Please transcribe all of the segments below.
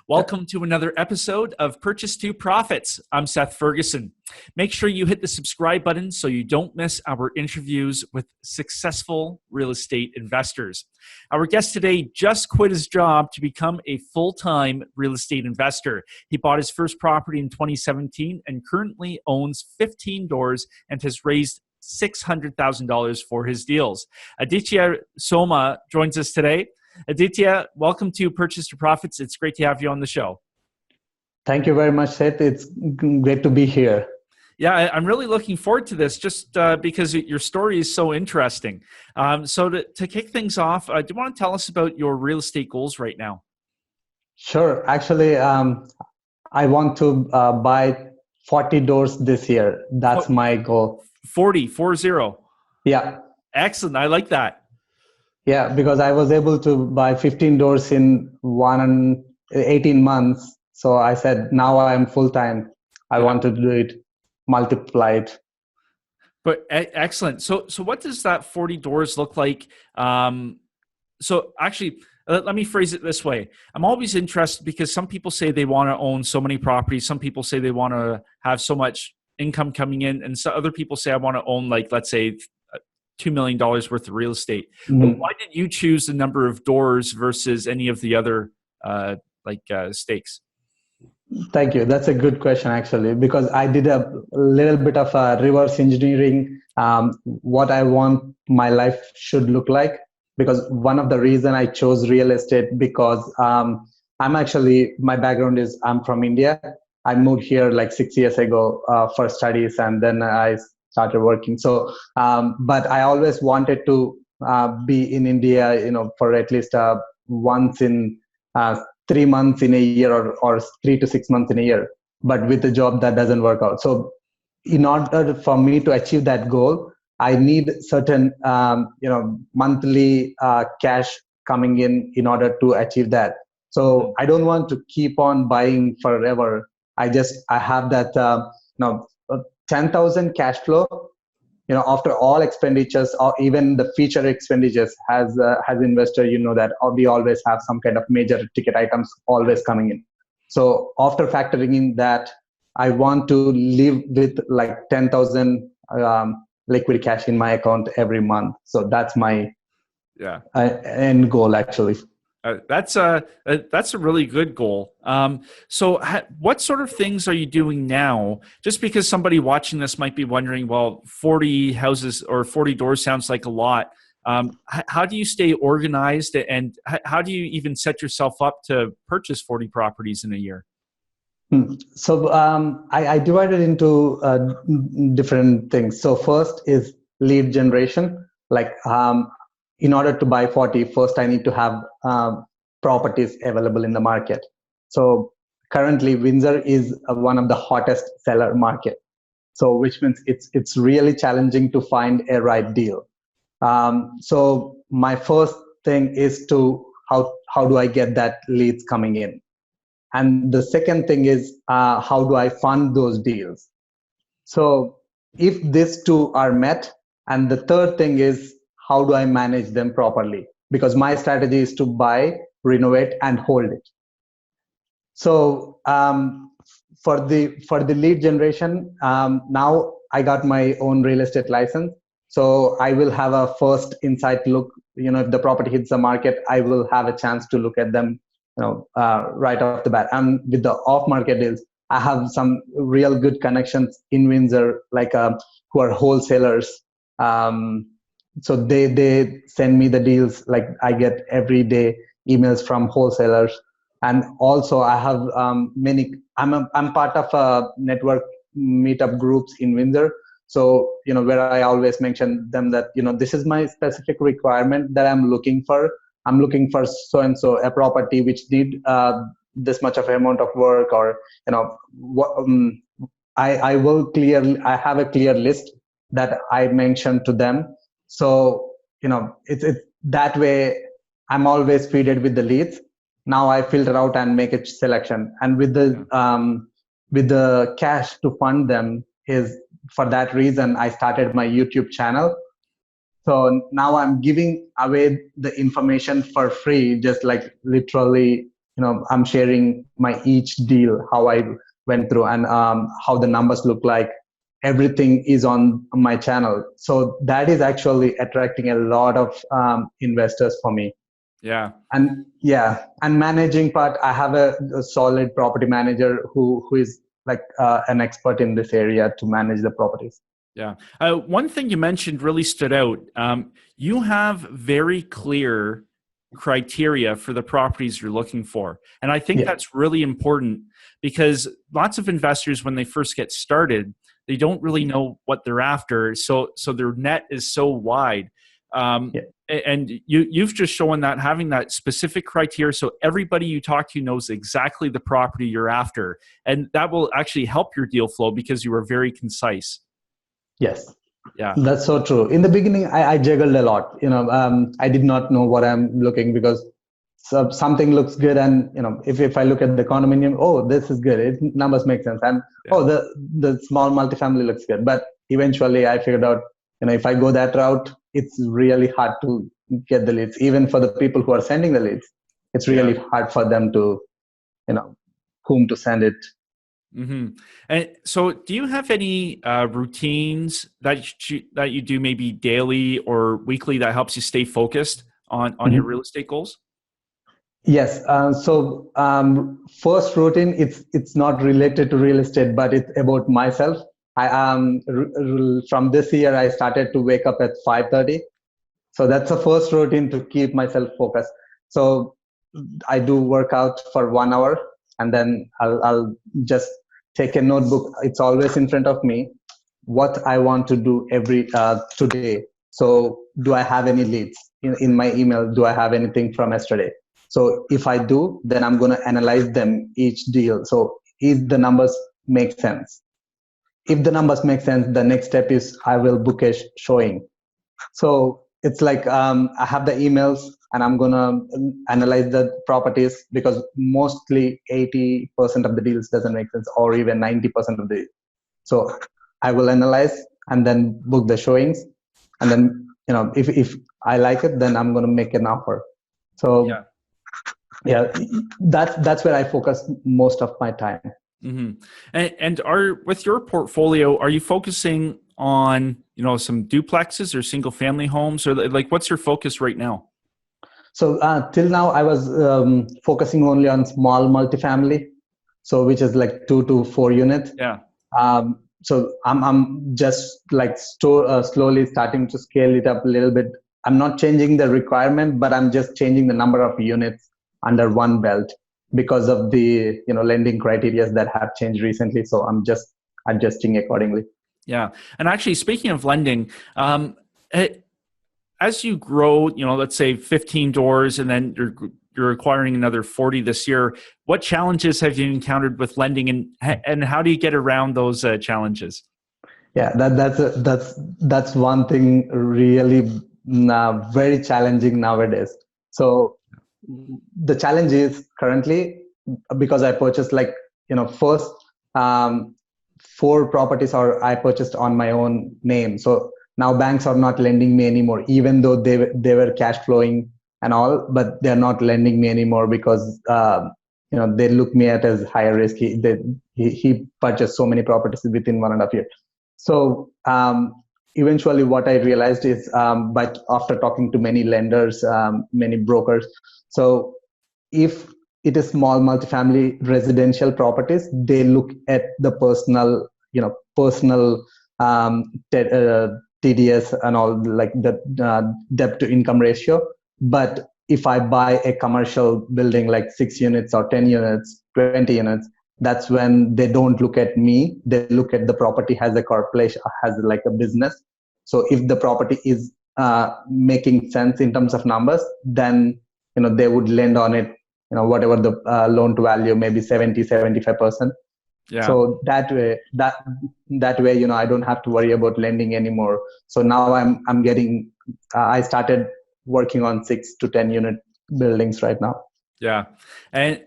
Welcome to another episode of Purchase to Profits. I'm Seth Ferguson. Make sure you hit the subscribe button so you don't miss our interviews with successful real estate investors. Our guest today just quit his job to become a full-time real estate investor. He bought his first property in 2017 and currently owns 15 doors and has raised $600,000 for his deals. Aditya Soma joins us today. Aditya, welcome to Purchase to Profits. It's great to have you on the show. Thank you very much, Seth. It's great to be here. Yeah, I'm really looking forward to this just because your story is so interesting. So to kick things off, do you want to tell us about your real estate goals right now? Sure. Actually, I want to buy 40 doors this year. That's my goal. 40. Yeah. Excellent. I like that. Yeah, because I was able to buy 15 doors in 18 months. So I said, now I'm full-time. I want to do it, multiply it. But excellent. So what does that 40 doors look like? So actually, let me phrase it this way. I'm always interested because some people say they want to own so many properties. Some people say they want to have so much income coming in. And so other people say, I want to own, like, let's say, $2 million worth of real estate. Mm-hmm. Why did you choose the number of doors versus any of the other stakes? Thank you. That's a good question, actually, because I did a little bit of reverse engineering, what I want my life should look like. Because one of the reasons I chose real estate, because my background is I'm from India. I moved here like 6 years ago for studies, and then I started working. So, but I always wanted to be in India, for at least once in 3 months in a year, or 3 to 6 months in a year. But with a job that doesn't work out. So, in order for me to achieve that goal, I need certain, monthly cash coming in order to achieve that. So I don't want to keep on buying forever. I have that, 10,000 cash flow, after all expenditures or even the future expenditures as investor, that we always have some kind of major ticket items always coming in. So after factoring in that, I want to live with like 10,000 liquid cash in my account every month. So that's my end goal, actually. That's a really good goal. So what sort of things are you doing now? Just because somebody watching this might be wondering, well, 40 houses or 40 doors sounds like a lot. How do you stay organized, and how do you even set yourself up to purchase 40 properties in a year? So I divided into different things. So first is lead generation. Like in order to buy 40, first I need to have properties available in the market. So currently Windsor is one of the hottest seller market. So which means it's really challenging to find a right deal. So my first thing is how do I get that leads coming in? And the second thing is, how do I fund those deals? So if these two are met, and the third thing is, how do I manage them properly? Because my strategy is to buy, renovate, and hold it. So for the lead generation, now I got my own real estate license. So I will have a first insight look. If the property hits the market, I will have a chance to look at them right off the bat. And with the off-market deals, I have some real good connections in Windsor, like who are wholesalers. So they send me the deals. Like I get every day emails from wholesalers, and also I have I'm part of a network meetup groups in Windsor. So where I always mention them that this is my specific requirement that I'm looking for. I'm looking for so and so a property which need this much of amount of work, or I have a clear list that I mentioned to them. So it's that way I'm always feeded with the leads. Now I filter out and make a selection, and with the cash to fund them is for that reason I started my YouTube channel. So now I'm giving away the information for free, just like literally I'm sharing my each deal, how I went through, and how the numbers look like. Everything is on my channel. So that is actually attracting a lot of investors for me. Yeah. And managing part, I have a solid property manager who is like an expert in this area to manage the properties. Yeah. One thing you mentioned really stood out. You have very clear criteria for the properties you're looking for. And I think Yeah. that's really important because lots of investors, when they first get started, they don't really know what they're after. So their net is so wide. Yeah. And you've just shown that having that specific criteria, so everybody you talk to knows exactly the property you're after. And that will actually help your deal flow because you are very concise. Yes. Yeah. That's so true. In the beginning, I juggled a lot. I did not know what I'm looking, because something looks good, and if I look at the condominium, oh, this is good. Numbers make sense, and oh, the small multifamily looks good. But eventually, I figured out, if I go that route, it's really hard to get the leads. Even for the people who are sending the leads, it's really hard for them to, whom to send it. Mm-hmm. And so, do you have any routines that you do maybe daily or weekly that helps you stay focused on your real estate goals? Yes. So first routine, it's not related to real estate, but it's about myself. I from this year I started to wake up at 5:30. So that's the first routine to keep myself focused. So I do workout for 1 hour, and then I'll just take a notebook. It's always in front of me, what I want to do every today. So do I have any leads in my email? Do I have anything from yesterday? So if I do, then I'm going to analyze them each deal. So if the numbers make sense, if the numbers make sense, the next step is I will book a showing. So it's like I have the emails, and I'm going to analyze the properties, because mostly 80% of the deals doesn't make sense, or even 90% of the. So I will analyze and then book the showings. And then, if I like it, then I'm going to make an offer. So that's where I focus most of my time. Mm-hmm. And with your portfolio, are you focusing on some duplexes or single family homes, or like what's your focus right now? So till now I was focusing only on small multifamily, so which is like 2 to 4 units. Yeah. So I'm just like slowly starting to scale it up a little bit. I'm not changing the requirement, but I'm just changing the number of units under one belt, because of the lending criteria that have changed recently. So I'm just adjusting accordingly. Yeah. And actually, speaking of lending, as you grow, let's say 15 doors, and then you're acquiring another 40 this year, what challenges have you encountered with lending, and how do you get around those challenges? Yeah, that's one thing really very challenging nowadays. So the challenge is currently, because I purchased first 4 properties, or I purchased on my own name. So now banks are not lending me anymore, even though they were cash flowing and all, but they're not lending me anymore, because they look me at as higher risk. He purchased so many properties within 1.5 years. So eventually what I realized is, but after talking to many lenders, many brokers, so if it is small multifamily residential properties, they look at the personal TDS and all, like the debt to income ratio. But if I buy a commercial building like 6 units or 10 units, 20 units, that's when they don't look at me. They look at the property as a corporation, as like a business. So if the property is making sense in terms of numbers, then they would lend on it, whatever the loan to value, maybe 70-75%. Yeah. So that way I don't have to worry about lending anymore. So now I'm getting I started working on 6 to 10 unit buildings right now. Yeah. And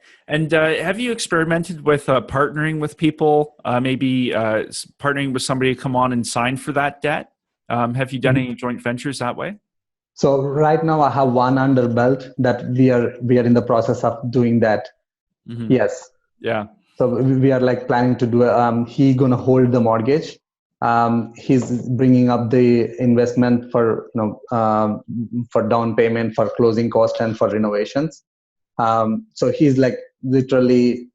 have you experimented with partnering with people, maybe partnering with somebody to come on and sign for that debt? Have you done any joint ventures that way? So right now I have one under belt that we are in the process of doing that. Hmm. Yes. Yeah. So we are like planning to do. He gonna hold the mortgage. He's bringing up the investment for for down payment, for closing cost, and for renovations. So he's like literally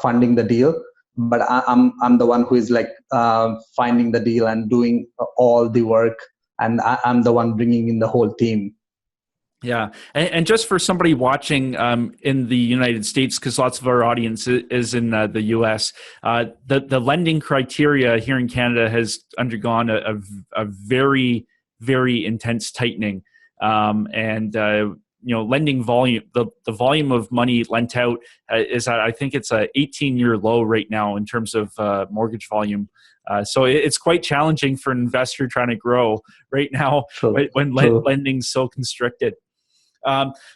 funding the deal, but I'm the one who is like finding the deal and doing all the work, and I'm the one bringing in the whole team. Yeah, and just for somebody watching in the United States, because lots of our audience is in the U.S., the lending criteria here in Canada has undergone a very, very intense tightening, and lending volume, the volume of money lent out is at, I think it's a 18-year low right now in terms of mortgage volume. So it's quite challenging for an investor trying to grow right now True. when True. lending's so constricted.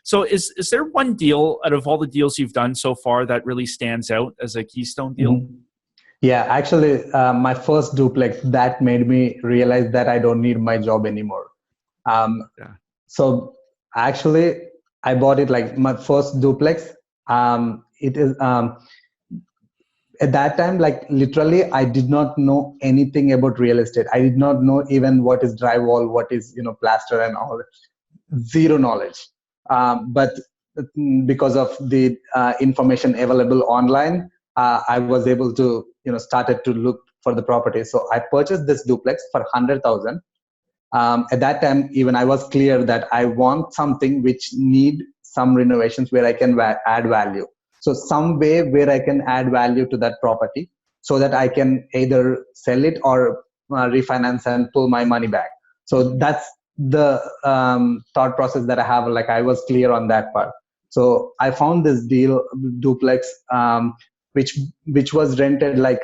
So is there one deal out of all the deals you've done so far that really stands out as a keystone deal? Mhm. Yeah, actually, my first duplex that made me realize that I don't need my job anymore. Um, Yeah. so actually, I bought it like my first duplex. It is at that time, like literally, I did not know anything about real estate. I did not know even what is drywall, what is plaster, and all. Zero knowledge. But because of the information available online, I was able to started to look for the property. So I purchased this duplex for 100,000. At that time, even I was clear that I want something which need some renovations where I can add value. So some way where I can add value to that property so that I can either sell it or refinance and pull my money back. So that's the thought process that I have. Like I was clear on that part. So I found this deal duplex, which was rented like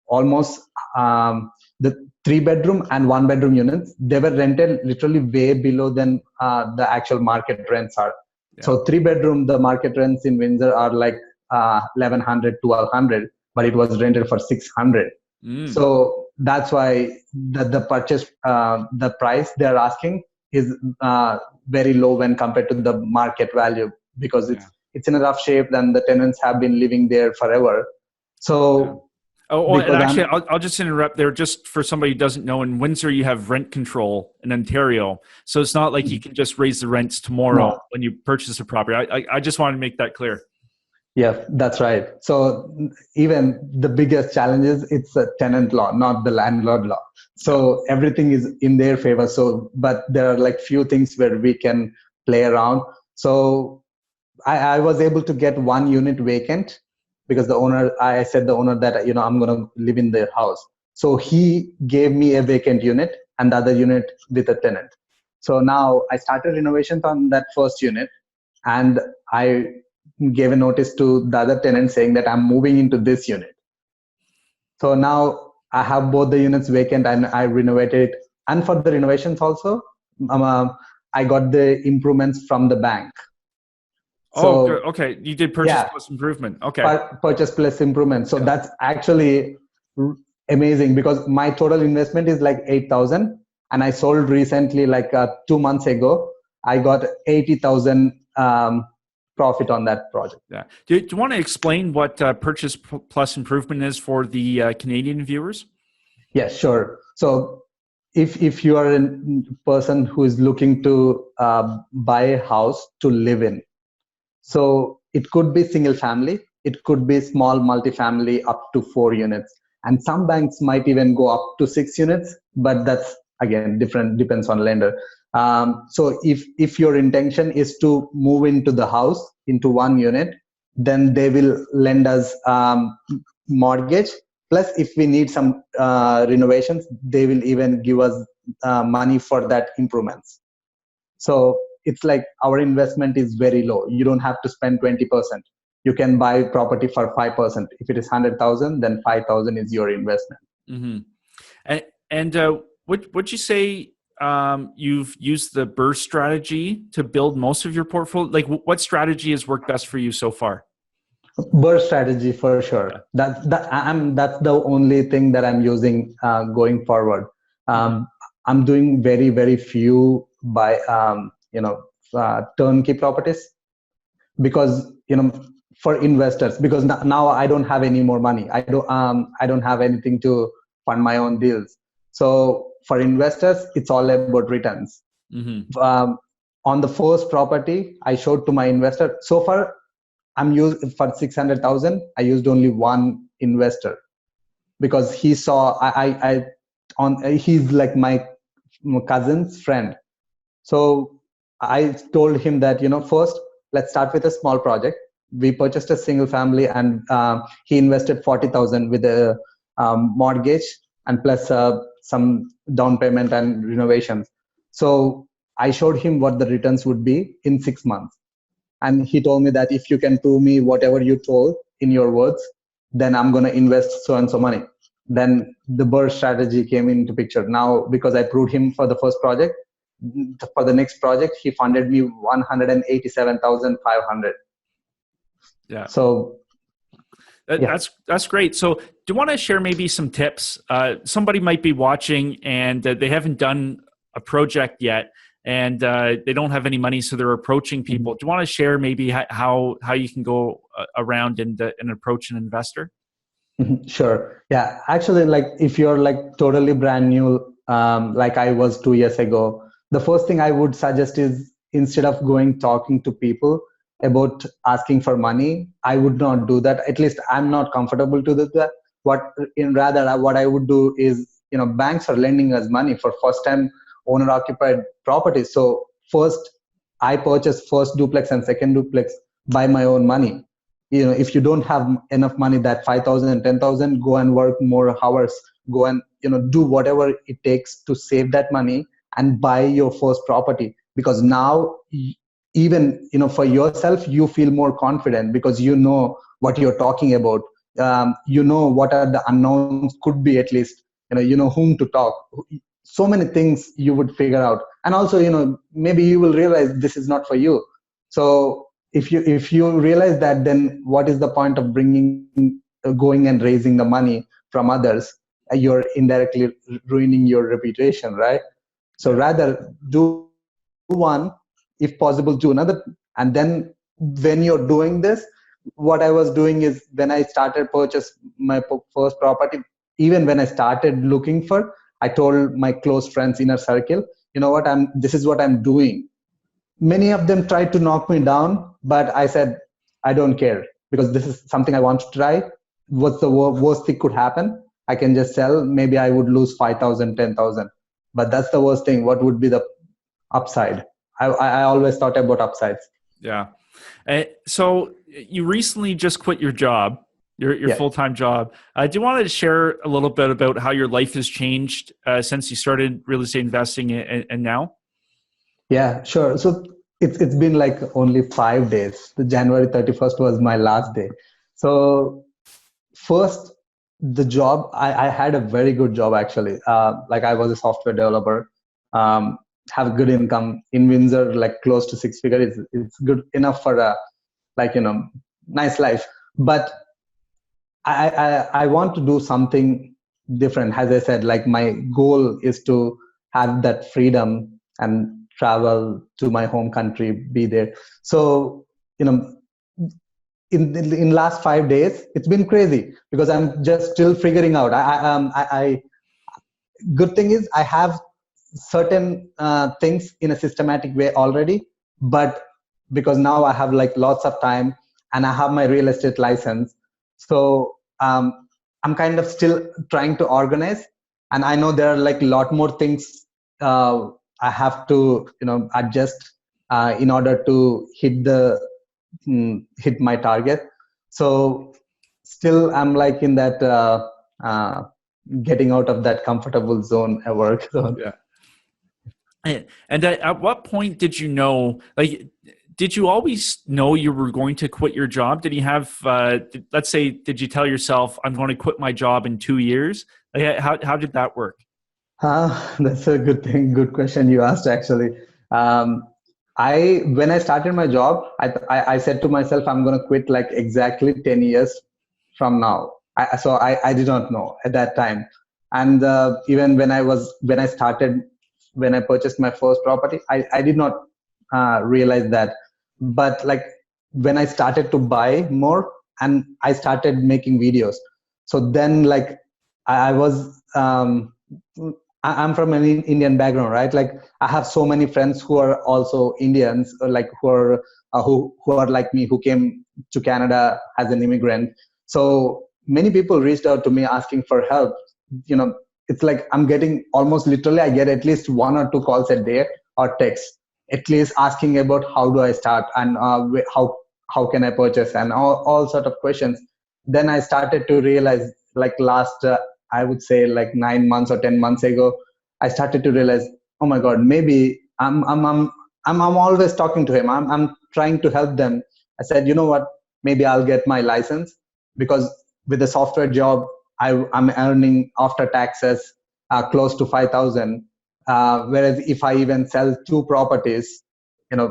almost the 3-bedroom and 1-bedroom units. They were rented literally way below than the actual market rents are. Yeah. So 3-bedroom, the market rents in Windsor are like 1,100, 1,200, but it was rented for 600. So that's why the purchase, the price they're asking is very low when compared to the market value, because it's in a rough shape and the tenants have been living there forever. So and actually, I'll just interrupt there just for somebody who doesn't know. In Windsor, you have rent control in Ontario. So it's not like you can just raise the rents tomorrow when you purchase a property. I just want to make that clear. Yeah, that's right. So even the biggest challenge is it's a tenant law, not the landlord law. So everything is in their favor. So, but there are like few things where we can play around. So I was able to get 1 unit vacant because I said the owner that, I'm going to live in their house. So he gave me a vacant unit and the other unit with a tenant. So now I started renovations on that first unit, and I gave a notice to the other tenant saying that I'm moving into this unit. So now I have both the units vacant and I renovated it. And for the renovations also, I got the improvements from the bank. So, okay. You did purchase plus improvement. Okay. Purchase plus improvement. So that's actually amazing because my total investment is like 8,000, and I sold recently, like 2 months ago. I got 80,000 profit on that project. Yeah. Do you want to explain what purchase plus improvement is for the Canadian viewers? Yeah, sure. So if you are a person who is looking to buy a house to live in, so it could be single family, it could be small multifamily up to 4 units, and some banks might even go up to 6 units, but that's again different, depends on lender. So if your intention is to move into the house into 1 unit, then they will lend us mortgage. Plus, if we need some renovations, they will even give us money for that improvements. So it's like our investment is very low. You don't have to spend 20%. You can buy property for 5%. If it is 100,000, then 5,000 is your investment. Mm-hmm. And would you say you've used the burst strategy to build most of your portfolio? Like, what strategy has worked best for you so far? Burst strategy for sure. That's the only thing that I'm using going forward. I'm doing very, very few by turnkey properties, because for investors, because now I don't have any more money. I don't have anything to fund my own deals. So for investors, it's all about returns. Mm-hmm. On the first property, I showed to my investor. So far, I'm used for 600,000. I used only one investor because he saw he's like my cousin's friend. So I told him that, first let's start with a small project. We purchased a single family, and he invested 40,000 with a mortgage and plus some down payment and renovations. So I showed him what the returns would be in 6 months, and he told me that if you can prove me whatever you told in your words, then I'm going to invest so and so money. Then the BRRRR strategy came into picture. Now, because I proved him for the first project, for the next project, he funded me 187,500. Yeah. So yeah. That's great. So do you want to share maybe some tips? Somebody might be watching and they haven't done a project yet, and they don't have any money, so they're approaching people. Do you want to share maybe how you can go around and approach an investor? Sure. Yeah. Actually, like if you're like totally brand new, like I was 2 years ago, the first thing I would suggest is, instead of going talking to people about asking for money, I would not do that. At least I'm not comfortable to do that. What I would do is, banks are lending us money for first time owner occupied properties. So first, I purchased first duplex and second duplex by my own money. If you don't have enough money, that 5,000 and 10,000, go and work more hours, go and do whatever it takes to save that money and buy your first property. Because now, even for yourself, you feel more confident because you know what you're talking about. What are the unknowns could be, at least whom to talk. So many things you would figure out, and also maybe you will realize this is not for you. So if you realize that, then what is the point of going and raising the money from others? You're indirectly ruining your reputation, right? So rather do one, if possible do another. And then when you're doing this, what I was doing is, when I started purchase my first property, even when I started looking for, I told my close friends, inner circle, this is what I'm doing. Many of them tried to knock me down, but I said, I don't care, because this is something I want to try. What's the worst thing could happen? I can just sell. Maybe I would lose 5,000, 10,000, but that's the worst thing. What would be the upside? I always thought about upsides. Yeah. So you recently just quit your job, your full-time job. Do you want to share a little bit about how your life has changed since you started real estate investing and now? Yeah, sure. So it's been like only 5 days. The January 31st was my last day. So first, the job, I had a very good job actually. Like I was a software developer, have a good income in Windsor, like close to 6 figures. It's good enough for a nice life. But I want to do something different. As I said, like my goal is to have that freedom and travel to my home country, be there. So in last 5 days, it's been crazy because I'm just still figuring out. Good thing is I have certain things in a systematic way already, but because now I have like lots of time and I have my real estate license, so I'm kind of still trying to organize, and I know there are like a lot more things I have to adjust in order to hit my target. So still I'm like in that getting out of that comfortable zone at work. So, yeah. And at what point did you know, like, did you always know you were going to quit your job? Did you have, let's say, did you tell yourself, I'm going to quit my job in 2 years? Like, how did that work? That's a good thing. Good question you asked, actually. When I started my job, I said to myself, I'm going to quit like exactly 10 years from now. I did not know at that time. And even when I purchased my first property, I did not realize that. But like when I started to buy more and I started making videos. So then like I was, I'm from an Indian background, right? Like I have so many friends who are also Indians, like who are like me, who came to Canada as an immigrant. So many people reached out to me asking for help. You know, it's like I'm getting almost literally, I get at least 1 or 2 calls a day or texts, at least asking about how do I start and how can I purchase and all sort of questions. Then I started to realize, like last I would say like 9 months or 10 months ago, I started to realize, oh my God, maybe I'm always talking to him. I'm trying to help them. I said, you know what? Maybe I'll get my license, because with the software job, I'm earning after taxes close to 5,000. Whereas if I even sell 2 properties,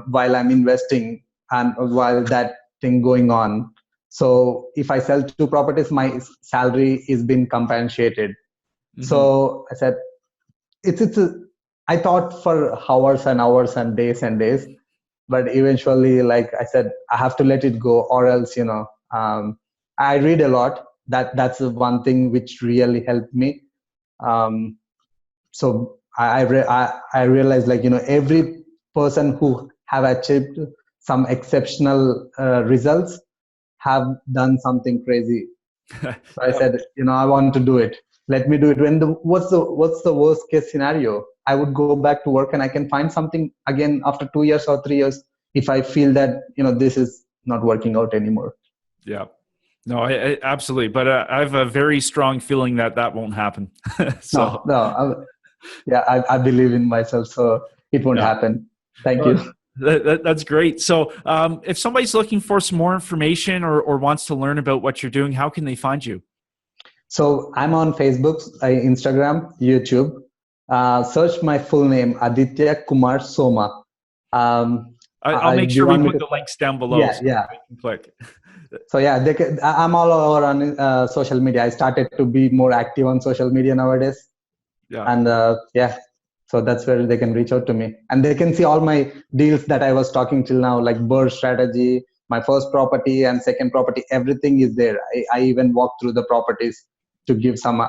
while I'm investing and while that thing going on, so if I sell 2 properties, my salary is being compensated. So I said, I thought for hours and hours and days, but eventually, like I said, I have to let it go, or else, I read a lot. That's the one thing which really helped me. So I realized, like, every person who have achieved some exceptional results have done something crazy. So I said, I want to do it. Let me do it. What's the worst case scenario? I would go back to work and I can find something again after 2 years or 3 years if I feel that this is not working out anymore. Yeah. No, I absolutely. But I have a very strong feeling that won't happen. So No. I believe in myself, so it won't happen. Thank you. That's great. So if somebody's looking for some more information or wants to learn about what you're doing, how can they find you? So I'm on Facebook, Instagram, YouTube. Search my full name, Aditya Kumar Soma. I'll make sure we put the links down below. Yeah, so yeah. you can click. So yeah, I'm all over on social media. I started to be more active on social media nowadays. Yeah. And so that's where they can reach out to me, and they can see all my deals that I was talking till now, like bird strategy, my first property and second property, everything is there. I even walk through the properties to give some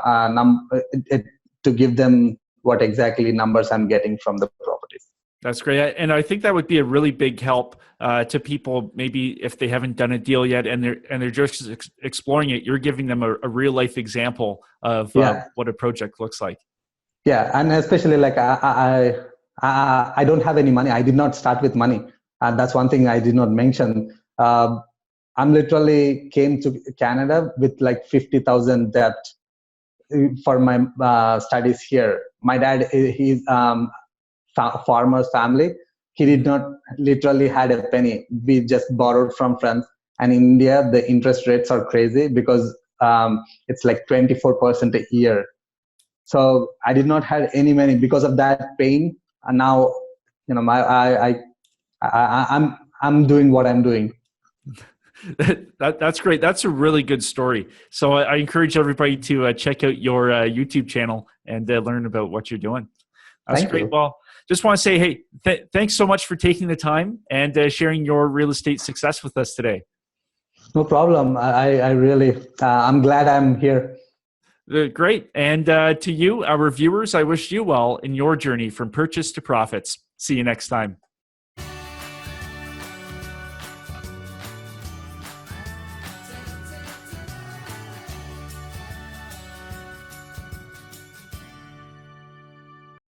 to give them what exactly numbers I'm getting from the properties. That's great. And I think that would be a really big help to people, maybe if they haven't done a deal yet and they're just exploring it. You're giving them a real life example of what a project looks like. Yeah, and especially like I don't have any money. I did not start with money. That's one thing I did not mention. I'm literally came to Canada with like 50,000 debt for my studies here. My dad, he's farmer's family. He did not literally had a penny. We just borrowed from friends. And in India, the interest rates are crazy because it's like 24% a year. So I did not have any money because of that pain. And now, I'm doing what I'm doing. That's great. That's a really good story. So I encourage everybody to check out your YouTube channel and learn about what you're doing. That's Thank great. you. Well, just want to say, hey, thanks so much for taking the time and sharing your real estate success with us today. No problem. I really, I'm glad I'm here. Great. And to you, our viewers, I wish you well in your journey from purchase to profits. See you next time.